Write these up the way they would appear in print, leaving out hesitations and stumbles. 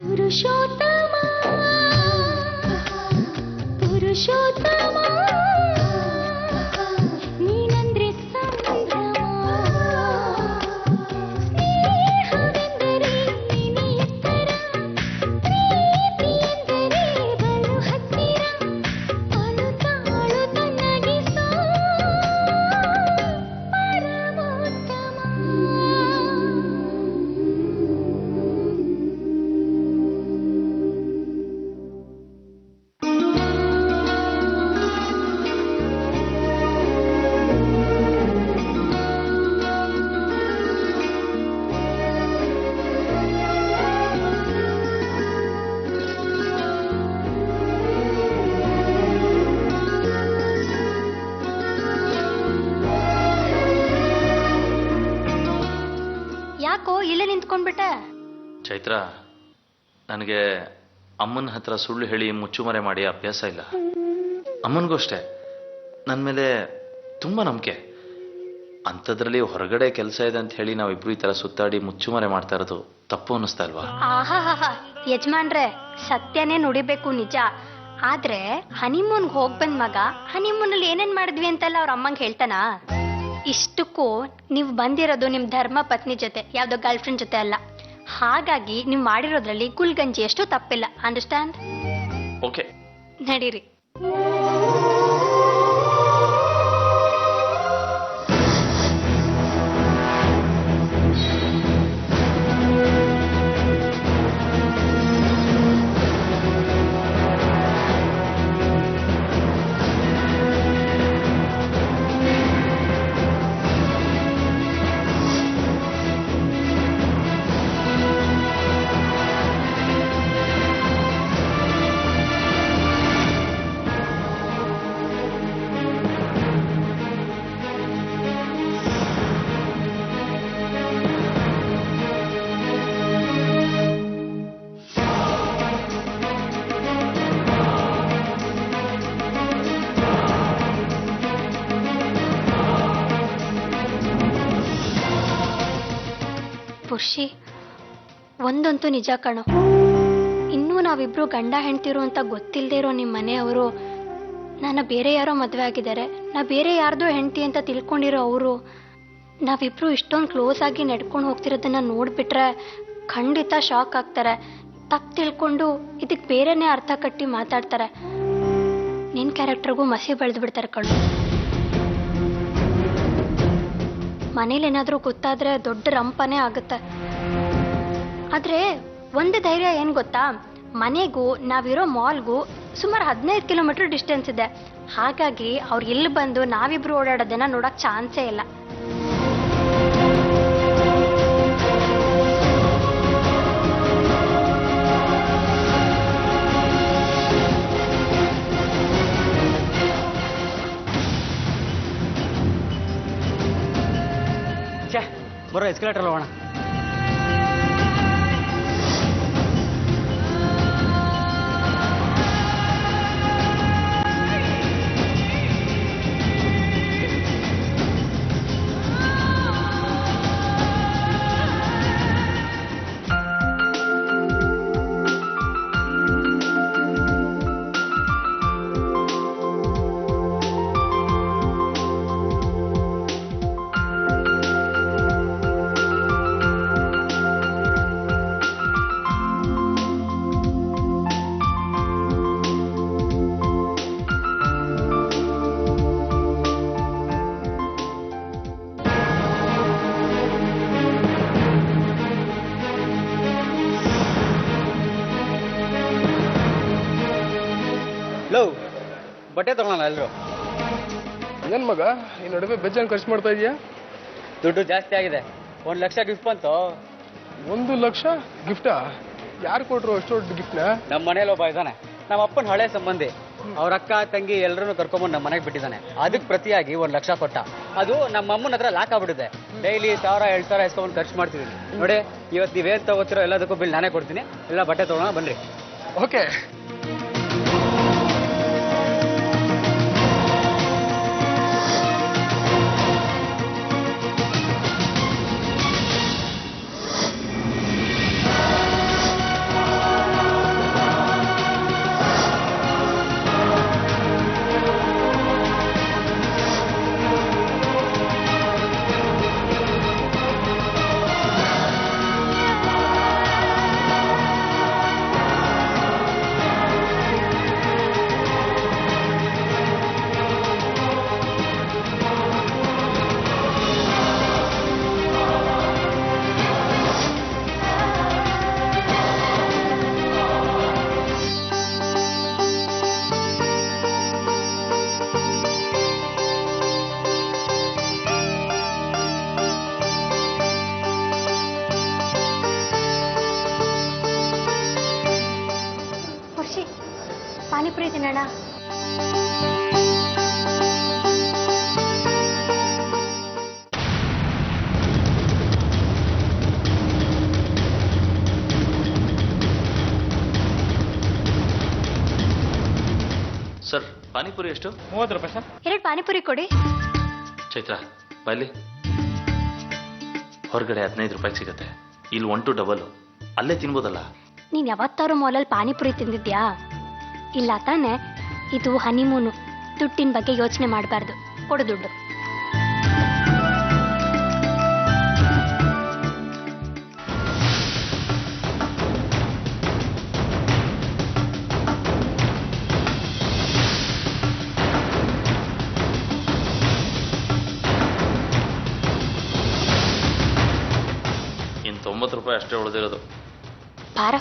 ಪುರುಷೋತ್ತಮ ಪುರುಷೋತ್ತಮ ನೀನಂದ್ರೆ ಸಂಭ್ರಮ ಸ್ನೇಹವೆಂದರೆ ನಿನ್ನ ಎತ್ತರ ಪ್ರೀತಿ ಎಂದರೆ ಬಲು ಹತ್ತಿರ ಅಳುತ್ತಾಳು ತನ್ನಗಿಸೋ ಯಾಕೋ ಇಲ್ಲೇ ನಿಂತ್ಕೊಂಡ್ಬಿಟ್ಟೆ? ಚೈತ್ರ, ನನಗೆ ಅಮ್ಮನ ಹತ್ರ ಸುಳ್ಳು ಹೇಳಿ ಮುಚ್ಚುಮರೆ ಮಾಡಿ ಅಭ್ಯಾಸ ಇಲ್ಲ. ಅಮ್ಮನಿಗೂ ಅಷ್ಟೇ ನನ್ನ ಮೇಲೆ ತುಂಬ ನಂಬಿಕೆ. ಅಂಥದ್ರಲ್ಲಿ ಹೊರಗಡೆ ಕೆಲಸ ಇದೆ ಅಂತ ಹೇಳಿ ನಾವಿಬ್ರು ಈ ಥರ ಸುತ್ತಾಡಿ ಮುಚ್ಚುಮರೆ ಮಾಡ್ತಾ ಇರೋದು ತಪ್ಪು ಅನ್ನಿಸ್ತಾ ಇಲ್ವಾ? ಆಹಾ ಯಜಮಾನ್ರೆ, ಸತ್ಯನೇ ನುಡಿಬೇಕು ನಿಜ. ಆದ್ರೆ ಹನಿಮೂನ್ಗೆ ಹೋಗ್ ಬಂದ್ ಮಗ ಹನಿಮೂನಲ್ಲಿ ಏನೇನ್ ಮಾಡಿದ್ವಿ ಅಂತೆಲ್ಲ ಅವ್ರ ಅಮ್ಮಂಗೆ ಹೇಳ್ತಾನ? ಇಷ್ಟಕ್ಕೂ ನೀವು ಬಂದಿರೋದು ನಿಮ್ ಧರ್ಮ ಪತ್ನಿ ಜೊತೆ, ಯಾವ್ದೋ ಗರ್ಲ್ ಫ್ರೆಂಡ್ ಜೊತೆ ಅಲ್ಲ. ಹಾಗಾಗಿ ನೀವು ಮಾಡಿರೋದ್ರಲ್ಲಿ ಗುಲ್ಗಂಜಿ ಎಷ್ಟು ತಪ್ಪಿಲ್ಲ. ಅಂಡರ್ಸ್ಟ್ಯಾಂಡ್? ಓಕೆ, ನಡೀರಿ. ಪುರುಷಿ, ಒಂದಂತೂ ನಿಜ ಕಣೋ, ಇನ್ನೂ ನಾವಿಬ್ರು ಗಂಡ ಹೆಂಡ್ತಿರು ಅಂತ ಗೊತ್ತಿಲ್ಲದೆ ಇರೋ ನಿಮ್ಮ ಮನೆಯವರು ನನ್ನ ಬೇರೆ ಯಾರೋ ಮದುವೆ ಆಗಿದ್ದಾರೆ, ನಾ ಬೇರೆ ಯಾರ್ದೋ ಹೆಂಡ್ತಿ ಅಂತ ತಿಳ್ಕೊಂಡಿರೋ ಅವರು ನಾವಿಬ್ರು ಇಷ್ಟೊಂದು ಕ್ಲೋಸ್ ಆಗಿ ನಡ್ಕೊಂಡು ಹೋಗ್ತಿರೋದನ್ನ ನೋಡ್ಬಿಟ್ರೆ ಖಂಡಿತ ಶಾಕ್ ಆಗ್ತಾರೆ. ತಪ್ಪು ತಿಳ್ಕೊಂಡು ಇದಕ್ಕೆ ಬೇರೆನೇ ಅರ್ಥ ಕಟ್ಟಿ ಮಾತಾಡ್ತಾರೆ. ನಿನ್ನ ಕ್ಯಾರೆಕ್ಟರ್ಗೂ ಮಸಿ ಬೆಳೆದು ಬಿಡ್ತಾರೆ ಕಣೋ. ಮನೇಲೇನಾದ್ರೂ ಗೊತ್ತಾದ್ರೆ ದೊಡ್ಡ ರಂಪನೇ ಆಗುತ್ತೆ. ಆದ್ರೆ ಒಂದು ಧೈರ್ಯ ಏನ್ ಗೊತ್ತಾ, ಮನೆಗೂ ನಾವಿರೋ ಮಾಲ್ಗೂ ಸುಮಾರು 15 ಕಿಲೋಮೀಟರ್ ಡಿಸ್ಟೆನ್ಸ್ ಇದೆ. ಹಾಗಾಗಿ ಅವ್ರು ಇಲ್ಲಿ ಬಂದು ನಾವಿಬ್ರು ಓಡಾಡೋದನ್ನ ನೋಡಕ್ ಚಾನ್ಸೇ ಇಲ್ಲ. ಬರೋ ಎಸ್ಕಲೇಟರ್ ಹೋಗೋಣ. ಲವ್ ಬಟ್ಟೆ ತಗೊಳ್ಳೋಣ ಎಲ್ಲರೂ. ನನ್ನ ಮಗ ಈ ನಡುವೆ ಬೆಜ್ಜನ್ನು ಖರ್ಚು ಮಾಡ್ತಾ ಇದೀಯಾ? ದುಡ್ಡು ಜಾಸ್ತಿ ಆಗಿದೆ. 1 ಲಕ್ಷ ಗಿಫ್ಟ್ ಬಂತು. 1 ಲಕ್ಷ ಗಿಫ್ಟಾ? ಯಾರು ಕೊಟ್ರು ಅಷ್ಟು ದೊಡ್ಡ ಗಿಫ್ಟ್ನ? ನಮ್ಮ ಮನೇಲಿ ಒಬ್ಬ ಇದ್ದಾನೆ, ನಮ್ಮ ಅಪ್ಪನ ಹಳೆ ಸಂಬಂಧಿ. ಅವ್ರ ಅಕ್ಕ ತಂಗಿ ಎಲ್ಲರನ್ನು ಕರ್ಕೊಂಡ್ಬಂದು ನಮ್ಮ ಮನೆಗೆ ಬಿಟ್ಟಿದ್ದಾನೆ. ಅದಕ್ಕೆ ಪ್ರತಿಯಾಗಿ 1 ಲಕ್ಷ ಕೊಟ್ಟ. ಅದು ನಮ್ಮ ಅಮ್ಮನ ಹತ್ರ ಲಾಕ್ ಆಗ್ಬಿಟ್ಟಿದೆ. ಡೈಲಿ 1000-2000 ಎಸ್ಕೊಂಡು ಖರ್ಚು ಮಾಡ್ತಿದ್ದೀನಿ ನೋಡಿ. ಇವತ್ತು ನೀವೇನು ತಗೋತಿರೋ ಎಲ್ಲದಕ್ಕೂ ಬಿಲ್ ನಾನೇ ಕೊಡ್ತೀನಿ. ಎಲ್ಲ ಬಟ್ಟೆ ತಗೊಳ್ಳೋಣ ಬನ್ರಿ. ಓಕೆ. ಪಾನಿಪುರಿ ತಿನ್ನೋಣ. ಸರ್ ಪಾನಿಪುರಿ ಎಷ್ಟು? 30 ರೂಪಾಯಿ ಸರ್. 2 ಪಾನಿಪುರಿ ಕೊಡಿ. ಚೈತ್ರ ಬಾಯ್ಲಿ. ಹೊರಗಡೆ 15 ರೂಪಾಯಿಗೆ ಸಿಗತ್ತೆ, ಇಲ್ಲಿ 1 to 2 ಅಲ್ಲೇ ತಿನ್ಬೋದಲ್ಲ. ನೀನ್ ಯಾವತ್ತಾರು ಮಾಲಲ್ಲಿ ಪಾನಿಪುರಿ ತಿಂದಿದ್ಯಾ? ಇಲ್ಲ ತಾನೆ. ಇದು ಹನಿಮೂನು, ದುಡ್ಡಿನ ಬಗ್ಗೆ ಯೋಚನೆ ಮಾಡಬಾರ್ದು. ಕೊಡು ದುಡ್ಡು. ಇನ್ನು 90 ರೂಪಾಯಿ ಅಷ್ಟೇ ಉಳಿದಿರೋದು. ಬಾರ.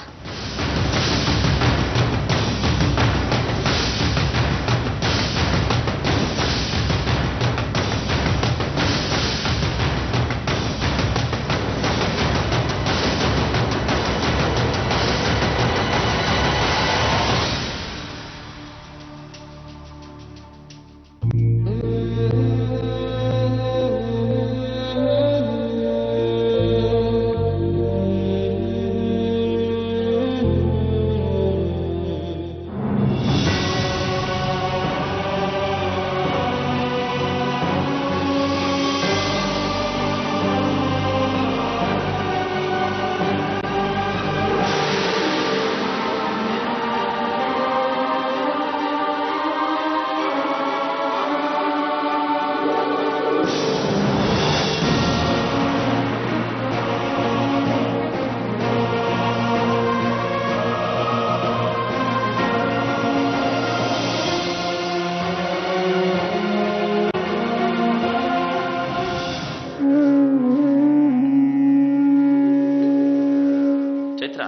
ಚೈತ್ರ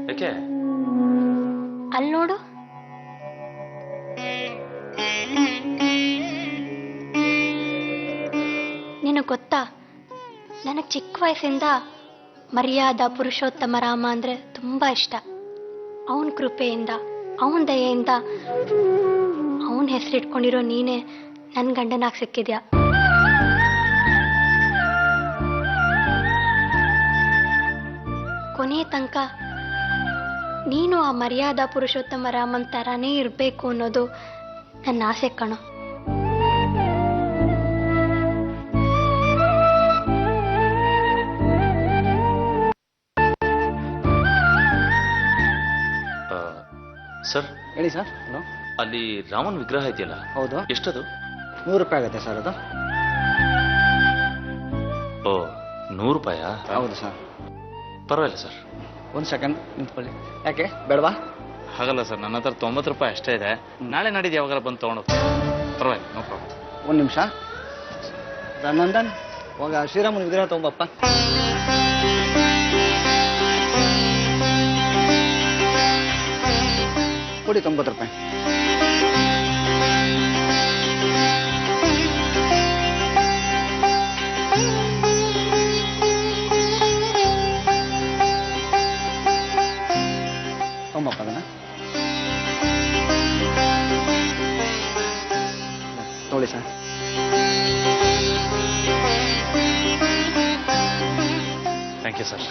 ಯಾಕೆ? ಅಲ್ಲಿ ನೋಡು. ನಿನಗೆ ಗೊತ್ತಾ, ನನಗೆ ಚಿಕ್ಕ ವಯಸ್ಸಿಂದ ಮರ್ಯಾದ ಪುರುಷೋತ್ತಮ ರಾಮ ಅಂದರೆ ತುಂಬ ಇಷ್ಟ. ಅವನ ಕೃಪೆಯಿಂದ, ಅವನ ದಯೆಯಿಂದ, ಅವನ ಹೆಸರಿಟ್ಕೊಂಡಿರೋ ನೀನೇ ನನ್ನ ಗಂಡನಾಗಿ ಸಿಕ್ಕಿದ್ಯಾ. ಕೊನೆ ತನಕ ನೀನು ಆ ಮರ್ಯಾದ ಪುರುಷೋತ್ತಮ ರಾಮನ್ ಥರನೇ ಇರಬೇಕು ಅನ್ನೋದು ನನ್ನ ಆಸೆ ಕಣೋ. ಸರ್ ಹೇಳಿ ಸರ್. ಹಲೋ. ಅಲ್ಲಿ ರಾಮನ್ ವಿಗ್ರಹ ಇದೆಯಲ್ಲ, ಹೌದು. ಎಷ್ಟದು? 100 ರೂಪಾಯಿ ಆಗುತ್ತೆ ಸರ್ ಅದು. ಓ, 100 ರೂಪಾಯಾ? ಹೌದು ಸರ್. ಪರವಾಗಿಲ್ಲ ಸರ್. 1 ಸೆಕೆಂಡ್ ನಿಂತ್ಕೊಳ್ಳಿ. ಯಾಕೆ ಬೇಡವಾ? ಹಾಗಲ್ಲ ಸರ್, ನನ್ನ ಹತ್ರ 90 ರೂಪಾಯಿ ಅಷ್ಟೇ ಇದೆ. ನಾಳೆ ನಾಡಿದ್ದು ಯಾವಾಗಾರ ಬಂದು ತೊಗೊಂಡು ಪರವಾಗಿಲ್ಲ, ನೋ ಪ್ರಾಬ್ಲಮ್. 1 ನಿಮಿಷ. ನಂದನ್ ಹೋಗ ಶ್ರೀರಾಮನ ವಿಗ್ರಹ ತಗೊಂಬಪ್ಪ. ಕೊಡಿ 90 ರೂಪಾಯಿ. ತೊಂಬಪ್ಪ ಅದನ್ನ ತೊಗೊಳ್ಳಿ sir. Thank you sir.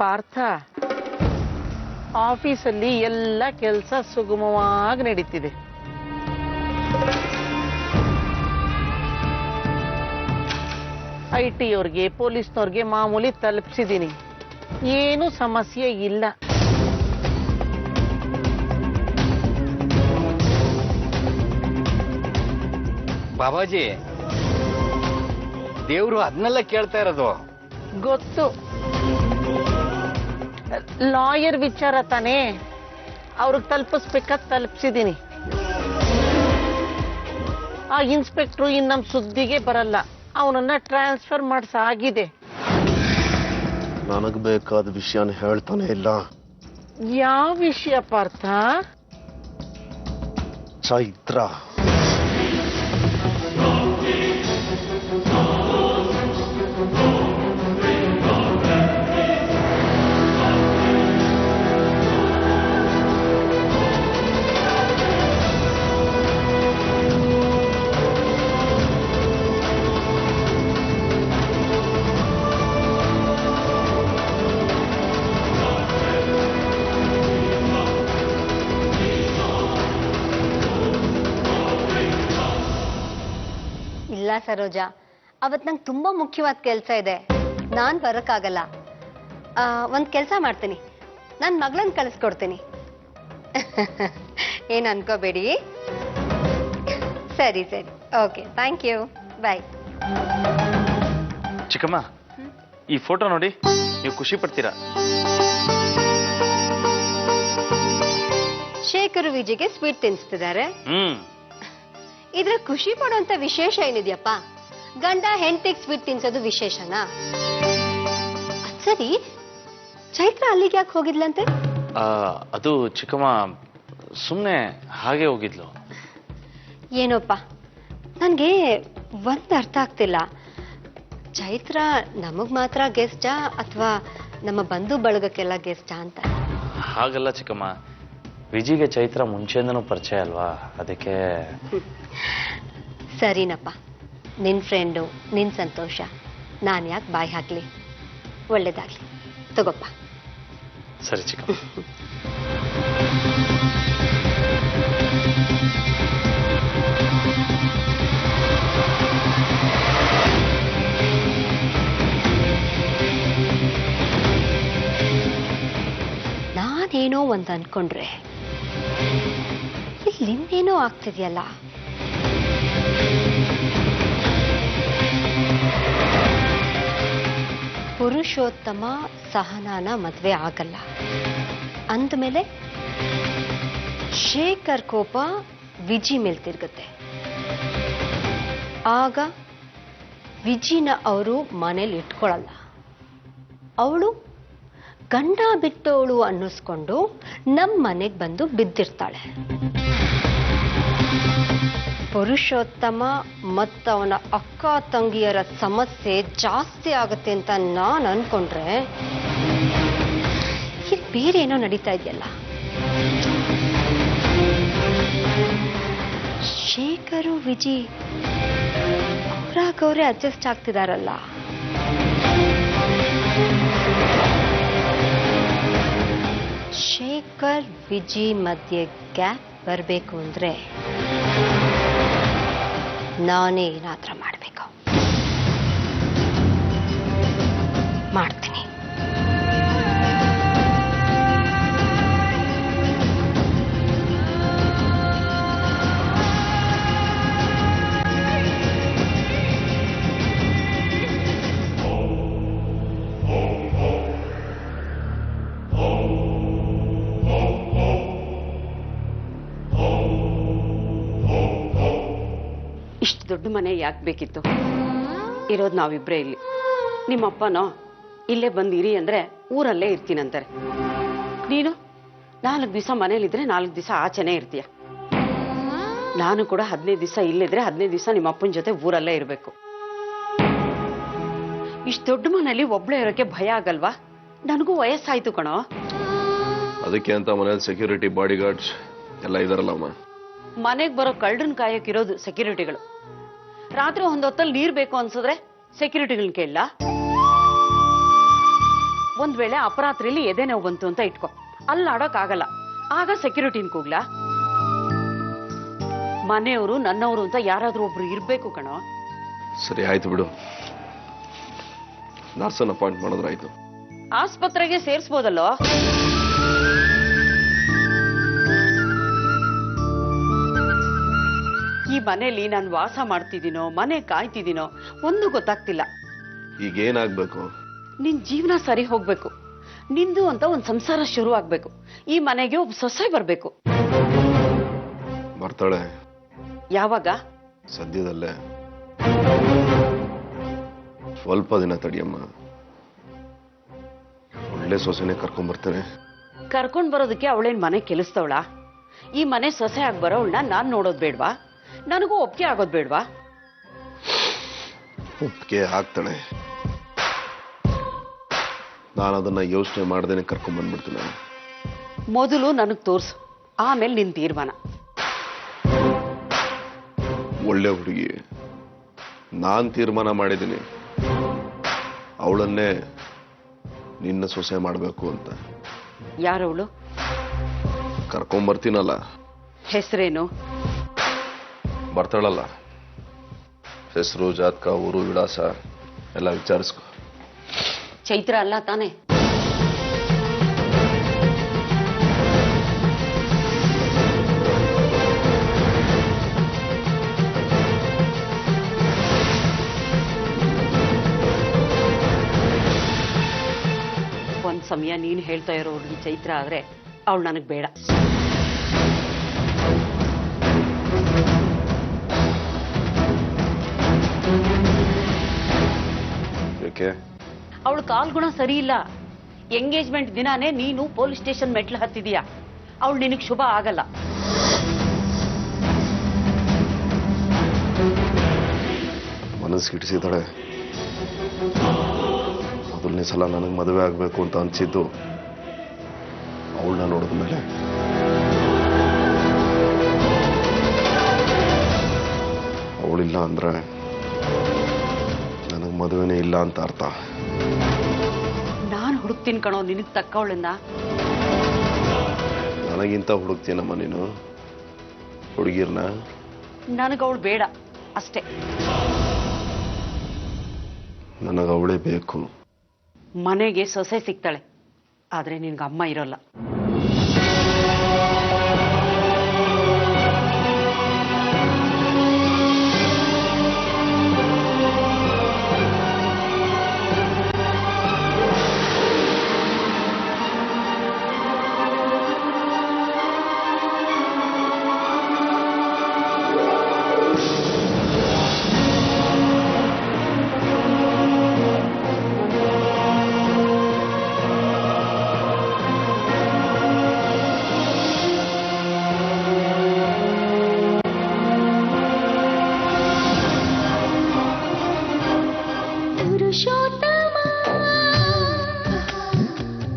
Partha, ಆಫೀಸಲ್ಲಿ ಎಲ್ಲ ಕೆಲಸ ಸುಗಮವಾಗಿ ನಡೀತಿದೆ. IT ಅವ್ರಿಗೆ ಪೊಲೀಸ್ನವ್ರಿಗೆ ಮಾಮೂಲಿ ತಲುಪಿಸಿದ್ದೀನಿ, ಏನು ಸಮಸ್ಯೆ ಇಲ್ಲ. ಬಾಬಾಜಿ, ದೇವ್ರು ಅದನ್ನೆಲ್ಲ ಕೇಳ್ತಾ ಇರೋದು. ಗೊತ್ತು, ಲಾಯರ್ ವಿಚಾರ ತಾನೇ, ಅವ್ರಿಗೆ ತಲುಪಿಸ್ಬೇಕಾದ್ ತಲುಪಿಸಿದ್ದೀನಿ. ಆ ಇನ್ಸ್ಪೆಕ್ಟ್ರು ಇನ್ನು ನಮ್ಮ ಸುದ್ದಿಗೆ ಬರಲ್ಲ, ಅವನನ್ನ ಟ್ರಾನ್ಸ್ಫರ್ ಮಾಡಿಸಾಗಿದೆ. ನನಗ್ ಬೇಕಾದ ವಿಷಯನ ಹೇಳ್ತಾನೆ ಇಲ್ಲ. ಯಾವ ವಿಷಯ ಪಾರ್ಥ? ಚೈತ್ರ. ಇಲ್ಲ ಸರೋಜಾ, ಅವತ್ತು ನಂಗೆ ತುಂಬಾ ಮುಖ್ಯವಾದ ಕೆಲಸ ಇದೆ, ನಾನು ಬರೋಕ್ಕಾಗಲ್ಲ. ಒಂದು ಕೆಲಸ ಮಾಡ್ತೀನಿ, ನನ್ನ ಮಗಳನ್ನ ಕಳಿಸ್ಕೊಡ್ತೀನಿ. ಏನು ಅನ್ಕೋಬೇಡಿ. ಸರಿ ಸರಿ, ಓಕೆ, ಥ್ಯಾಂಕ್ ಯು, ಬಾಯ್. ಚಿಕ್ಕಮ್ಮ, ಈ ಫೋಟೋ ನೋಡಿ, ನೀವು ಖುಷಿ ಪಡ್ತೀರಾ? ಶೇಖರ್ ವಿಜಿಗೆ ಸ್ವೀಟ್ ತಿನ್ನಿಸ್ತಿದ್ದಾರೆ. ಇದ್ರ ಖುಷಿ ಪಡುವಂತ ವಿಶೇಷ ಏನಿದೆಯಪ್ಪ? ಗಂಡ ಹೆಂಡತಿಗೆ ಸ್ವೀಟ್ ತಿನ್ಸೋದು ವಿಶೇಷನಾ? ಸರಿ, ಚೈತ್ರ ಅಲ್ಲಿಗೆ ಯಾಕೆ ಹೋಗಿದ್ಲಂತೆ? ಅದು ಚಿಕ್ಕಮ್ಮ ಸುಮ್ಮನೆ ಹಾಗೆ ಹೋಗಿದ್ಲು. ಏನೋಪ್ಪ, ನನಗೆ ಒಂದು ಅರ್ಥ ಆಗ್ತಿಲ್ಲ. ಚೈತ್ರ ನಮಗ್ ಮಾತ್ರ ಗೆಸ್ಟಾ ಅಥವಾ ನಮ್ಮ ಬಂಧು ಬಳಗಕ್ಕೆಲ್ಲ ಗೆಸ್ಟಾ ಅಂತ? ಹಾಗಲ್ಲ ಚಿಕ್ಕಮ್ಮ, ವಿಜಿಗೆ ಚೈತ್ರ ಮುಂಚೆಯಿಂದನೂ ಪರಿಚಯ ಅಲ್ವಾ, ಅದಕ್ಕೆ. ಸರಿನಪ್ಪ, ನಿನ್ ಫ್ರೆಂಡು, ನಿನ್ ಸಂತೋಷ, ನಾನು ಯಾಕೆ ಬಾಯಿ ಹಾಕ್ಲಿ? ಒಳ್ಳೇದಾಗ್ಲಿ, ತಗೋಪ್ಪ. ಸರಿ ಚಿಕ್ಕಮ್ಮ. ನಾನೇನೋ ಒಂದು ಅನ್ಕೊಂಡ್ರೆ ಇಲ್ಲಿಂದೇನೋ ಆಗ್ತಿದೆಯಲ್ಲ. ಪುರುಷೋತ್ತಮ ಸಹನಾನ ಮದ್ವೆ ಆಗಲ್ಲ ಅಂದಮೇಲೆ ಶೇಖರ್ ಕೋಪ ವಿಜಿ ಮೇಲ್ ತಿರುಗುತ್ತೆ. ಆಗ ವಿಜಿನ ಅವರು ಮನೇಲಿ ಇಟ್ಕೊಳ್ಳಲ್ಲ. ಅವಳು ಗಂಡ ಬಿಟ್ಟವಳು ಅನ್ನಿಸ್ಕೊಂಡು ನಮ್ಮ ಮನೆಗೆ ಬಂದು ಬಿದ್ದಿರ್ತಾಳೆ. ಪುರುಷೋತ್ತಮ ಮತ್ತವನ ಅಕ್ಕ ತಂಗಿಯರ ಸಮಸ್ಯೆ ಜಾಸ್ತಿ ಆಗುತ್ತೆ ಅಂತ ನಾನು ಅನ್ಕೊಂಡ್ರೆ ಇಲ್ಲಿ ಬೇರೆ ಏನೋ ನಡೀತಾ ಇದೆಯಲ್ಲ. ಶೇಖರು ವಿಜಿ ಅವರಾಗವ್ರೆ ಅಡ್ಜಸ್ಟ್ ಆಗ್ತಿದಾರಲ್ಲ. ಶೇಖರ್ ವಿಜಿ ಮಧ್ಯೆ ಗ್ಯಾಪ್ ಬರಬೇಕು ಅಂದ್ರೆ ನಾನೇ ಏನಾದ್ರೂ ಮಾಡಬೇಕು. ಮಾಡ್ತೀನಿ. ಇಷ್ಟು ದೊಡ್ಡ ಮನೆ ಯಾಕೆ ಬೇಕಿತ್ತು? ಇರೋದು ನಾವಿಬ್ರೇ ಇಲ್ಲಿ. ನಿಮ್ಮಪ್ಪನೋ ಇಲ್ಲೇ ಬಂದಿರಿ ಅಂದ್ರೆ ಊರಲ್ಲೇ ಇರ್ತೀನಂತಾರೆ. ನೀನು 4 ದಿವಸ ಮನೇಲಿದ್ರೆ 4 ದಿವಸ ಆಚೆನೇ ಇರ್ತೀಯ. ನಾನು ಕೂಡ 15 ದಿವಸ ಇಲ್ಲಿದ್ರೆ 15 ದಿವಸ ನಿಮ್ಮ ಅಪ್ಪನ ಜೊತೆ ಊರಲ್ಲೇ ಇರಬೇಕು. ಇಷ್ಟು ದೊಡ್ಡ ಮನೆಯಲ್ಲಿ ಒಬ್ಳೆ ಇರೋಕೆ ಭಯ ಆಗಲ್ವಾ? ನನಗೂ ವಯಸ್ಸಾಯ್ತು ಕಣೋ. ಅದಕ್ಕೆ ಅಂತ ಮನೇಲಿ ಸೆಕ್ಯೂರಿಟಿ ಬಾಡಿ ಗಾರ್ಡ್ಸ್ ಎಲ್ಲ ಇದಾರಲ್ಲಮ್ಮ. ಮನೆಗೆ ಬರೋ ಕಳ್ಳರನ್ನ ಕಾಯಕ್ಕಿರೋದು ಸೆಕ್ಯೂರಿಟಿಗಳು. ರಾತ್ರಿ ಒಂದ್ ಹೊತ್ತಲ್ಲಿ ನೀರ್ ಬೇಕು ಅನ್ಸಿದ್ರೆ ಸೆಕ್ಯೂರಿಟಿಗಳನ್ನ ಕೇಳಲ್ಲ. ಒಂದ್ ವೇಳೆ ಅಪರಾತ್ರಿಲಿ ಎದೆ ನೋವು ಬಂತು ಅಂತ ಇಟ್ಕೋ, ಅಲ್ಲಿ ಆಡೋಕ್ಕಾಗಲ್ಲ, ಆಗ ಸೆಕ್ಯೂರಿಟಿನ ಕೂಗ್ಲಾ? ಮನೆಯವರು ನನ್ನವರು ಅಂತ ಯಾರಾದ್ರೂ ಒಬ್ರು ಇರ್ಬೇಕು ಕಣೋ. ಸರಿ ಆಯ್ತು ಬಿಡು, ನರ್ಸನ್ ಅಪಾಯಿಂಟ್ ಮಾಡಿದ್ರಾಯ್ತು. ಆಸ್ಪತ್ರೆಗೆ ಸೇರಿಸ್ಬೋದಲ್ಲೋ? ಈ ಮನೇಲಿ ನಾನು ವಾಸ ಮಾಡ್ತಿದ್ದೀನೋ ಮನೆ ಕಾಯ್ತಿದ್ದೀನೋ ಒಂದು ಗೊತ್ತಾಗ್ತಿಲ್ಲ. ಈಗ ಏನಾಗ್ಬೇಕು? ನಿನ್ ಜೀವನ ಸರಿ ಹೋಗ್ಬೇಕು, ನಿಂದು ಅಂತ ಒಂದ್ ಸಂಸಾರ ಶುರು ಆಗ್ಬೇಕು, ಈ ಮನೆಗೆ ಒಬ್ಬ ಸೊಸೆ ಬರ್ಬೇಕು. ಬರ್ತಾಳೆ. ಯಾವಾಗ? ಸದ್ಯದಲ್ಲೇ. ಸ್ವಲ್ಪ ದಿನ ತಡಿಯಮ್ಮ, ಒಳ್ಳೆ ಸೊಸೆನೆ ಕರ್ಕೊಂಡ್ಬರ್ತೇನೆ. ಕರ್ಕೊಂಡ್ ಬರೋದಕ್ಕೆ ಅವಳೇನ್ ಮನೆ ಕೆಲಸದವಳ? ಈ ಮನೆ ಸೊಸೆ ಆಗಿ ಬರೋವಳನ್ನ ನಾನ್ ನೋಡೋದ್ ಬೇಡ್ವಾ? ನನಗೂ ಒಪ್ಪಿಗೆ ಆಗೋದ್ ಬೇಡ್ವಾ? ಒಪ್ಪಿಗೆ ಆಗ್ತಾಳೆ. ನಾನು ಅದನ್ನ ಯೋಚನೆ ಮಾಡ್ದೇನೆ ಕರ್ಕೊಂಡ್ ಬಂದ್ಬಿಡ್ತೀನಿ. ಮೊದಲು ನನಗ್ ತೋರ್ಸು, ಆಮೇಲೆ ನಿನ್ ತೀರ್ಮಾನ. ಒಳ್ಳೆ ಹುಡುಗಿ, ನಾನ್ ತೀರ್ಮಾನ ಮಾಡಿದ್ದೀನಿ ಅವಳನ್ನೇ ನಿನ್ನ ಸೊಸೆ ಮಾಡಬೇಕು ಅಂತ. ಯಾರವಳು? ಕರ್ಕೊಂಬರ್ತೀನಲ್ಲ. ಹೆಸರೇನು? ಬರ್ತಾಳಲ್ಲ, ಹೆಸರು, ಜಾತಕ, ಊರು, ವಿಳಾಸ ಎಲ್ಲ ವಿಚಾರಿಸ್ಕೊ. ಚೈತ್ರ ಅಲ್ಲ ತಾನೆ? ಒಂದ್ ಸಮಯ ನೀನು ಹೇಳ್ತಾ ಇರೋ ಹುಡುಗಿ ಚೈತ್ರ ಆದ್ರೆ ಅವಳು ನನಗ್ ಬೇಡ. ಅವಳು ಕಾಲ್ಗುಣ ಸರಿ ಇಲ್ಲ. ಎಂಗೇಜ್ಮೆಂಟ್ ದಿನಾನೇ ನೀನು ಪೊಲೀಸ್ ಸ್ಟೇಷನ್ ಮೆಟ್ಲು ಹತ್ತಿದೀಯಾ. ಅವಳು ನಿನಗ್ ಶುಭ ಆಗಲ್ಲ. ಮನಸ್ಸು ಇಡಿಸಿದಾಳೆ. ಮೊದಲನೇ ಸಲ ನನಗೆ ಮದುವೆ ಆಗ್ಬೇಕು ಅಂತ ಅನ್ಸಿದ್ದು ಅವಳನ್ನ ನೋಡಿದ ಮೇಲೆ. ಅವಳಿಲ್ಲ ಅಂದ್ರೆ ನನಗೆ ಮದುವೆನೇ ಇಲ್ಲ ಅಂತ ಅರ್ಥ. ನಾನು ಹುಡುಕ್ತೀನಿ ಕಣೋ ನಿನಗ್ ತಕ್ಕವಳನ್ನ. ನನಗಿಂತ ಹುಡುಕ್ತೀನಮ್ಮ ನೀನು ಹುಡುಗಿರ್ನ. ನನಗ ಅವಳು ಬೇಡ ಅಷ್ಟೇ. ನನಗೆ ಅವಳೇ ಬೇಕು. ಮನೆಗೆ ಸೊಸೆ ಸಿಗ್ತಾಳೆ, ಆದ್ರೆ ನಿನ್ಗೆ ಅಮ್ಮ ಇರೋಲ್ಲ.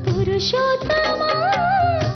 पुरुषोत्तम